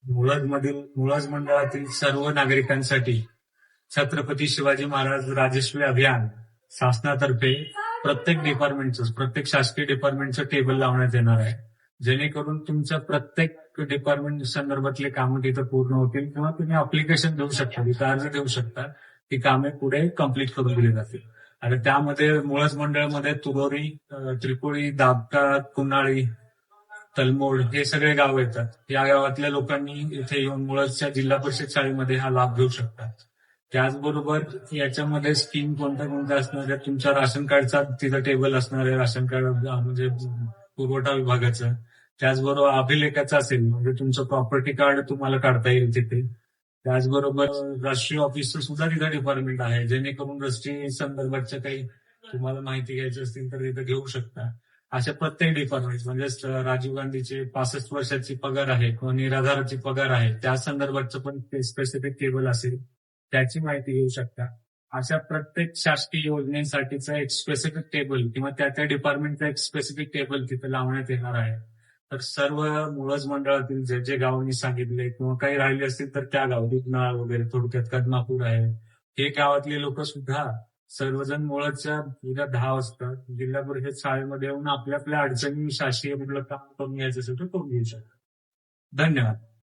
मुळज मंडळातील सर्व नागरिकांसाठी छत्रपती शिवाजी महाराज राजश्री अभियान शासनातर्फे प्रत्येक शासकीय डिपार्टमेंटचं टेबल लावण्यात येणार आहे, जेणेकरून तुमच्या प्रत्येक डिपार्टमेंट संदर्भातले कामं तिथं पूर्ण होतील किंवा तुम्ही अप्लिकेशन देऊ शकता, तिथं अर्ज देऊ शकता, ती कामे पुढे कम्प्लीट करून दिली जातील. आणि त्यामध्ये मुळज मंडळामध्ये तुरोरी, त्रिपुळी, दाबका, कुन्हाळी, तलमोड हे सगळे गाव येतात. या गावातल्या लोकांनी इथे येऊन मुळजच्या जिल्हा परिषद शाळेमध्ये हा लाभ घेऊ शकतात. त्याचबरोबर याच्यामध्ये स्कीम कोणत्या असणार आहे, तुमच्या राशन कार्डचा तिथं टेबल असणार आहे, राशन कार्ड म्हणजे पुरवठा विभागाचं. त्याचबरोबर अभिलेखाचं असेल म्हणजे तुमचं प्रॉपर्टी कार्ड तुम्हाला काढता येईल तिथे. त्याचबरोबर राष्ट्रीय ऑफिसचं सुद्धा तिथं डिपार्टमेंट आहे, जेणेकरून रजिस्ट्री संदर्भातच्या काही तुम्हाला माहिती घ्यायची असतील तर तिथं घेऊ शकता. अशा प्रत्येक डिपार्टमेंट म्हणजे राजीव गांधीचे 65 वर्षाची पगार आहे किंवा निराधाराची पगार आहे, त्या संदर्भातचं पण स्पेसिफिक टेबल असेल, त्याची माहिती घेऊ शकता. अशा प्रत्येक शासकीय योजनेसाठीचं एक स्पेसिफिक टेबल किंवा त्या डिपार्टमेंटचं एक स्पेसिफिक टेबल तिथे लावण्यात येणार आहे. तर सर्व मुळज मंडळातील जे गावांनी सांगितले किंवा काही राहिले असतील तर त्या गाव दुधनाळ वगैरे, थोडक्यात कदमापूर आहे, हे गावातले लोक सुद्धा सर्वजण मुळजच्या उद्या 10 वाजता जिल्हा परिषद शाळेमध्ये येऊन आपल्या अडचणी शासकीय कुठलं काम करून घ्यायचं असेल तर करून घेऊ शकतात. धन्यवाद.